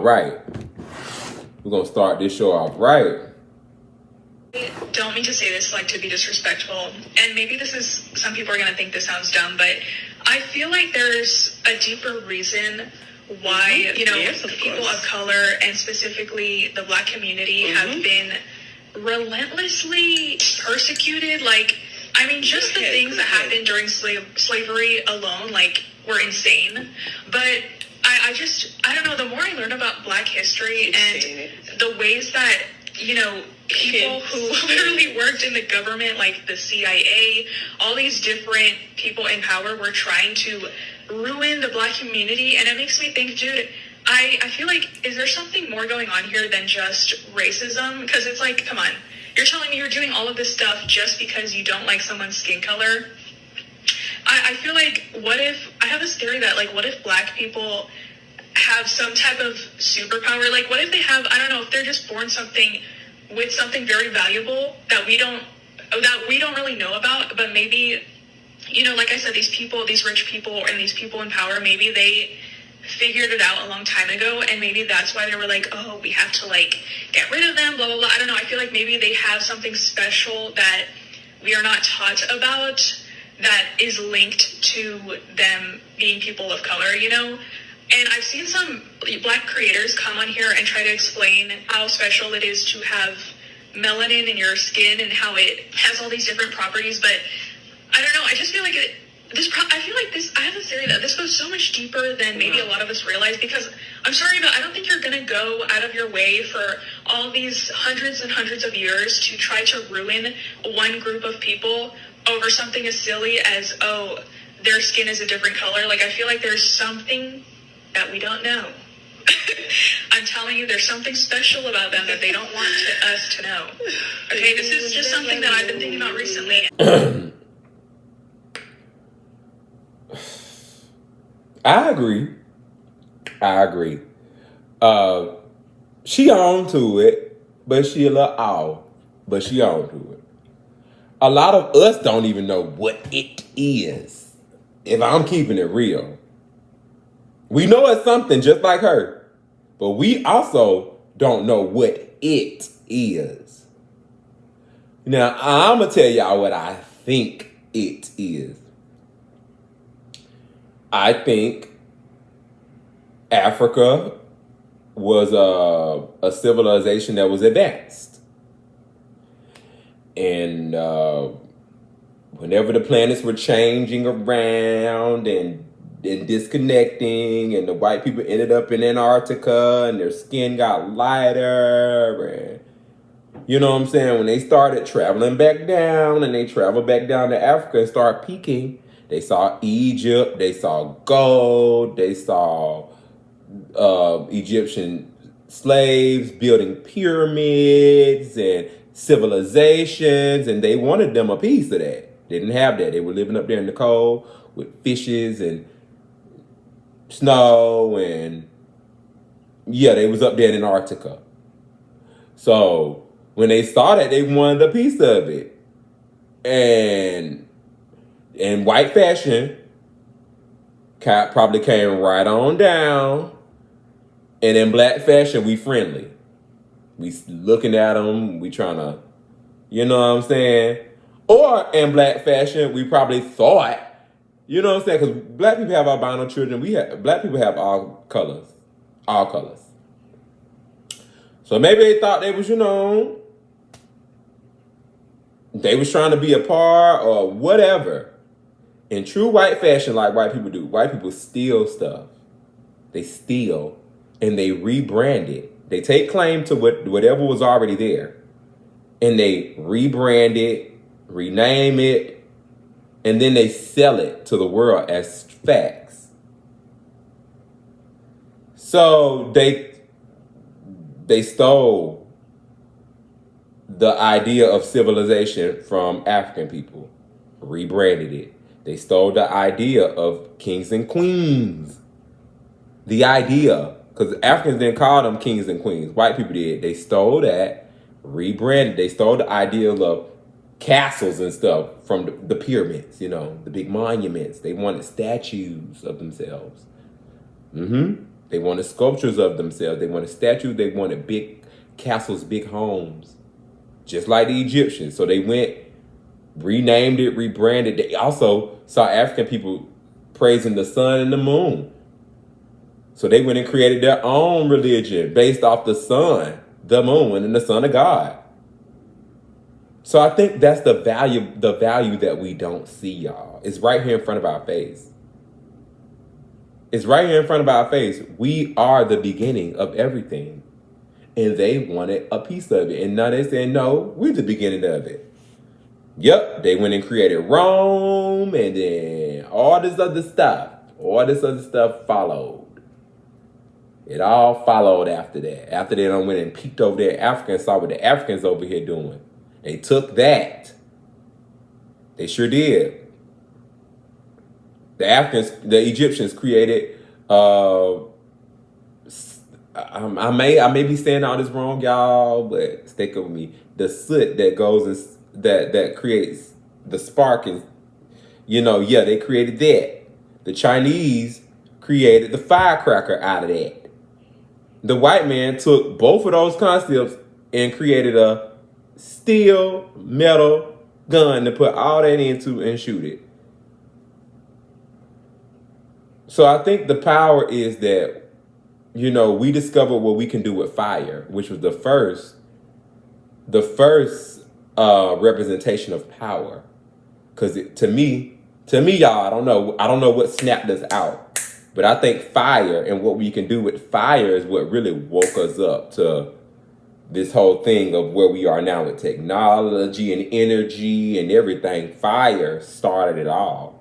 All right. We're going to start this show off right. I don't mean to say this like to be disrespectful, and maybe this is, some people are going to think this sounds dumb, but I feel like there's a deeper reason why, people of color and specifically the Black community have been relentlessly persecuted. Like, I mean, just the things that happened during slavery alone, like, were insane. But I don't know, the more I learn about Black history and the ways that, people who literally worked in the government, like the CIA, all these different people in power were trying to ruin the Black community. And it makes me think, dude, I feel like, is there something more going on here than just racism? Because it's like, come on, you're telling me you're doing all of this stuff just because you don't like someone's skin color? I feel like, I have this theory that, like, what if Black people have some type of superpower? Like, what if they have, I don't know, if they're just born with something very valuable that we don't really know about, but maybe, like I said, these rich people and these people in power, maybe they figured it out a long time ago, and maybe that's why they were like, oh, we have to, like, get rid of them, blah, blah, blah. I don't know. I feel like maybe they have something special that we are not taught about that is linked to them being people of color, And I've seen some Black creators come on here and try to explain how special it is to have melanin in your skin and how it has all these different properties. But I don't know. I just feel like I have a theory that this goes so much deeper than maybe a lot of us realize, because I'm sorry, but I don't think you're going to go out of your way for all these hundreds and hundreds of years to try to ruin one group of people over something as silly as, oh, their skin is a different color. Like, I feel like there's something that we don't know. I'm telling you, there's something special about them that they don't want us to know. Okay, this is just something that I've been thinking about recently. I agree. She on to it, but she a little off. But she on to it. A lot of us don't even know what it is. If I'm keeping it real. We know it's something just like her, but we also don't know what it is. Now, I'm going to tell y'all what I think it is. I think Africa was a civilization that was advanced. And whenever the planets were changing around and disconnecting, and the white people ended up in Antarctica and their skin got lighter, and you know what I'm saying, when they started traveling back down and they traveled back down to Africa and started peaking, they saw Egypt, they saw gold, they saw Egyptian slaves building pyramids and civilizations, and they wanted them a piece of that. They didn't have that. They were living up there in the cold with fishes and snow, and they was up there in Antarctica. So when they saw that, they wanted a piece of it. And in white fashion, Cap probably came right on down. And in Black fashion, we friendly. We looking at them, we trying to, you know what I'm saying? Or in Black fashion, we probably thought, you know what I'm saying? Because Black people have albino children. Black people have all colors. So maybe they thought they was, they was trying to be a part or whatever. In true white fashion, like white people do, white people steal stuff. They steal and they rebrand it. They take claim to whatever was already there, and they rebrand it, rename it, and then they sell it to the world as facts. So they stole the idea of civilization from African people, rebranded it. They stole the idea of kings and queens. The idea, because Africans didn't call them kings and queens. White people did. They stole that, rebranded. They stole the idea of castles and stuff from the pyramids, the big monuments. They wanted statues of themselves. They They wanted sculptures of themselves. They wanted statues. They wanted big castles, big homes, just like the Egyptians. So they went, renamed it, rebranded. They also saw African people praising the sun and the moon. So they went and created their own religion based off the sun, the moon, and the son of God. So I think that's the value that we don't see, y'all. It's right here in front of our face. It's right here in front of our face. We are the beginning of everything. And they wanted a piece of it. And now they're saying, no, we're the beginning of it. Yep, they went and created Rome, and then all this other stuff followed. It all followed after that. After they done went and peeked over there, Africans saw what the Africans over here doing. They took that. They sure did. The Egyptians created, I may be saying all this wrong, y'all, but stick with me. The soot that goes that creates the spark, and they created that. The Chinese created the firecracker out of that. The white man took both of those concepts and created a steel metal gun to put all that into and shoot it. So I think the power is that, we discovered what we can do with fire, which was the first representation of power. Because to me, y'all, I don't know what snapped us out, but I think fire and what we can do with fire is what really woke us up to this whole thing of where we are now with technology and energy and everything. Fire started it all.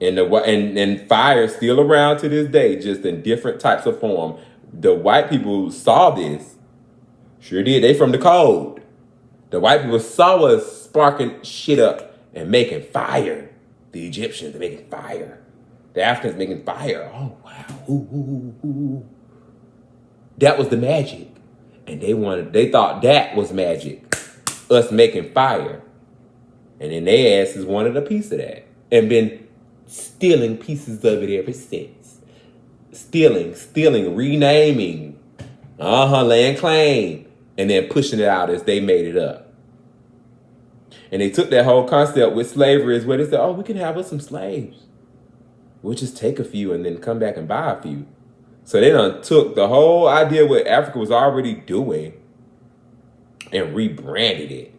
And fire is still around to this day, just in different types of form. The white people saw this. Sure did. They from the cold. The white people saw us sparking shit up and making fire. The Egyptians are making fire. The Africans making fire. Oh, wow. Ooh. That was the magic. And they thought that was magic. Us making fire. And then they asses wanted a piece of that. And been stealing pieces of it ever since. Stealing, renaming, laying claim, and then pushing it out as they made it up. And they took that whole concept with slavery as well. They said, oh, we can have us some slaves. We'll just take a few and then come back and buy a few. So they done took the whole idea what Africa was already doing and rebranded it.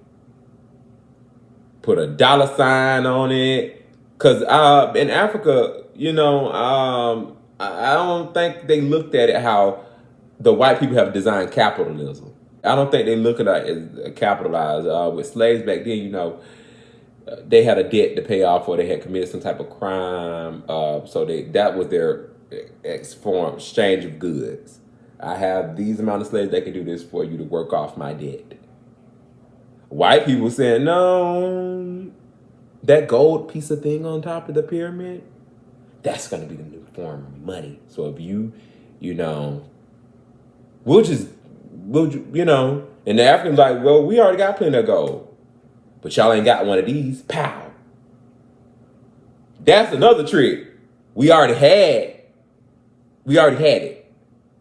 Put a dollar sign on it. Because in Africa, I don't think they looked at it how the white people have designed capitalism. I don't think they look at it as capitalized. With slaves back then, they had a debt to pay off or they had committed some type of crime. So that was their exchange of goods. I have these amount of slaves that can do this for you to work off my debt. White people saying, no, that gold piece of thing on top of the pyramid, that's going to be the new form of money. So if we'll and the Africans like, well, we already got plenty of gold, but y'all ain't got one of these. Pow. That's another trick. We already had it.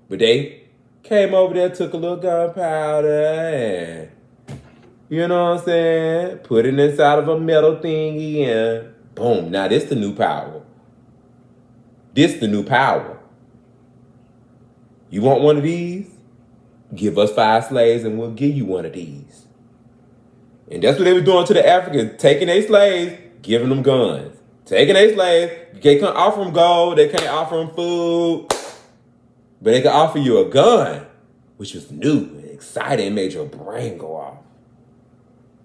But they came over there, took a little gunpowder and, what I'm saying? Put it inside of a metal thingy and boom. Now this the new power. You want one of these? Give us 5 slaves and we'll give you one of these. And that's what they were doing to the Africans. Taking their slaves, giving them guns. Taking their slaves, they can't offer them gold, they can't offer them food. But they can offer you a gun, which was new and exciting and made your brain go off.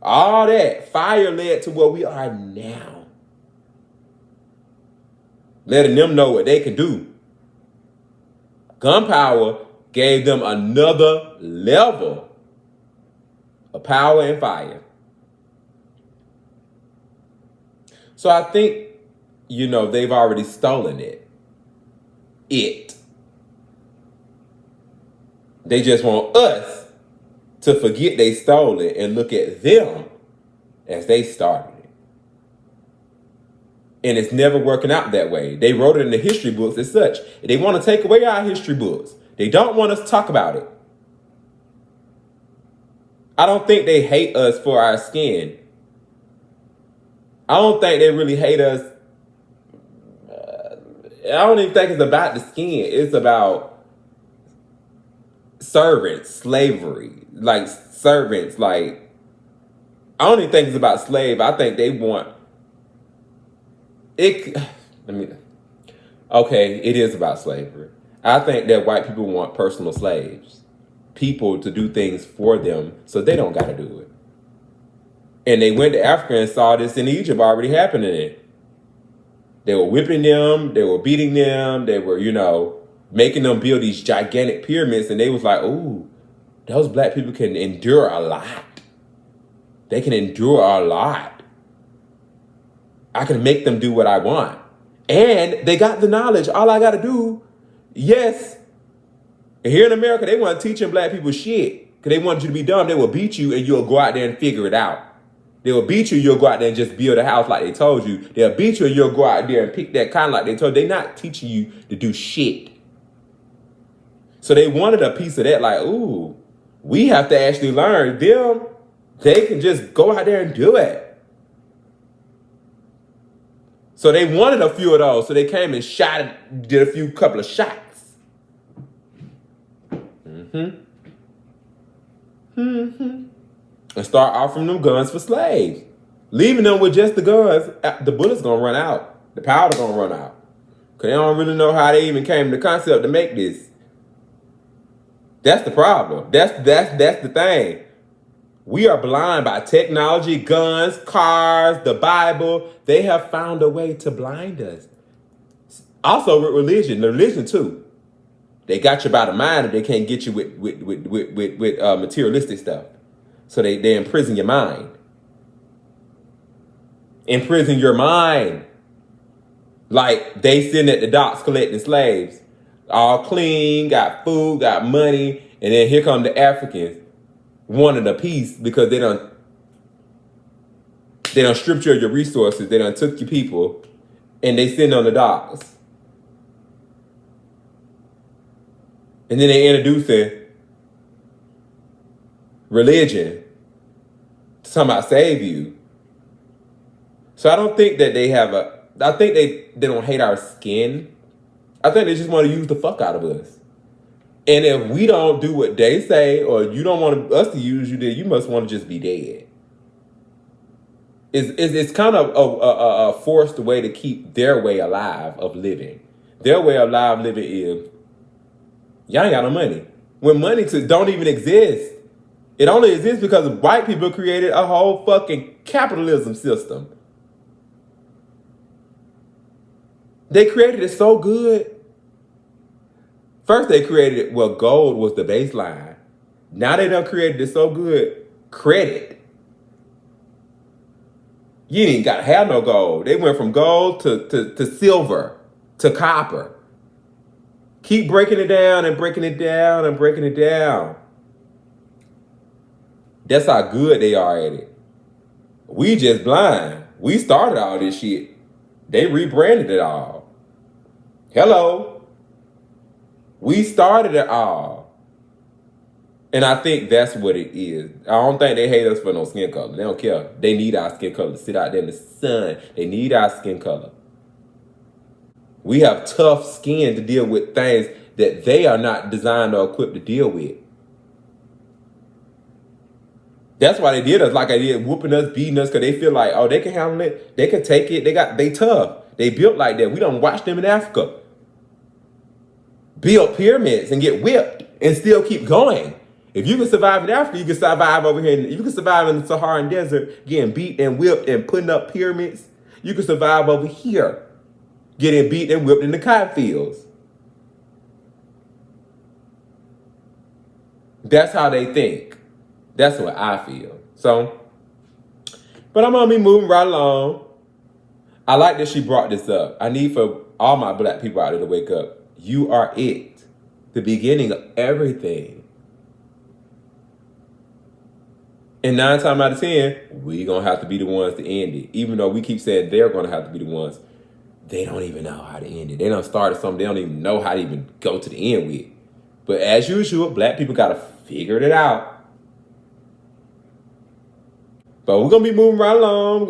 All that fire led to what we are now. Letting them know what they can do. Gunpowder gave them another level of power and fire. So I think, they've already stolen it. They just want us to forget they stole it and look at them as they started it. And it's never working out that way. They wrote it in the history books as such. They want to take away our history books. They don't want us to talk about it. I don't think they hate us for our skin. I don't think they really hate us. I don't even think it's about the skin. It's about servants, slavery. Like servants, like, I don't even think it's about slave. I think they want it. Okay, it is about slavery. I think that white people want personal slaves, people to do things for them so they don't got to do it. And they went to Africa and saw this in Egypt already happening. They were whipping them, they were beating them, they were, making them build these gigantic pyramids, and they was like, ooh, those black people can endure a lot. They can endure a lot. I can make them do what I want. And they got the knowledge. All I got to do, yes. And here in America, they want to teaching black people shit because they want you to be dumb. They will beat you and you'll go out there and figure it out. They will beat you, you'll go out there and just build a house like they told you. They'll beat you and you'll go out there and pick that cotton like they told you. They're not teaching you to do shit. So they wanted a piece of that, like, ooh, we have to actually learn. Them, they can just go out there and do it. So they wanted a few of those. So they came and did a couple of shots. And start offering them guns for slaves. Leaving them with just the guns, the bullets gonna run out. The powder gonna run out. Because they don't really know how they even came to the concept to make this. That's the problem. That's the thing. We are blind by technology, guns, cars, the Bible. They have found a way to blind us. Also with religion too. They got you by the mind, and they can't get you with materialistic stuff. So they imprison your mind. Imprison your mind. Like they sitting at the docks collecting slaves. All clean, got food, got money, and then here come the Africans wanting a piece because they done stripped you of your resources. They done took your people, and they sitting on the docks. And then they introducing religion to somehow save you. So I don't think that I think they don't hate our skin. I think they just want to use the fuck out of us. And if we don't do what they say, or you don't want us to use you, then you must want to just be dead. It's kind of a forced way to keep their way alive of living. Their way of alive living is, y'all ain't got no money. When money don't even exist. It only exists because white people created a whole fucking capitalism system. They created it so good. First they created it, gold was the baseline. Now they done created it so good, credit. You ain't got to have no gold. They went from gold to silver to copper. Keep breaking it down and breaking it down and breaking it down. That's how good they are at it. We just blind. We started all this shit. They rebranded it all. Hello. We started it all. And I think that's what it is. I don't think they hate us for no skin color. They don't care. They need our skin color to sit out there in the sun. They need our skin color. We have tough skin to deal with things that they are not designed or equipped to deal with. That's why they did us like they did, whooping us, beating us, because they feel like, oh, they can handle it. They can take it. They tough. They built like that. We don't watch them in Africa build pyramids and get whipped and still keep going. If you can survive in Africa, you can survive over here. You can survive in the Saharan desert getting beat and whipped and putting up pyramids. You can survive over here getting beat and whipped in the cotton fields. That's how they think. That's what I feel. So, but I'm going to be moving right along. I like that she brought this up. I need for all my black people out there to wake up. You are it. The beginning of everything. And 9 times out of 10, we going to have to be the ones to end it. Even though we keep saying they're going to have to be the ones. they don't even know how to end it. They done started something they don't even know how to even go to the end with. But as usual, black people got to figure it out. But we're going to be moving right along.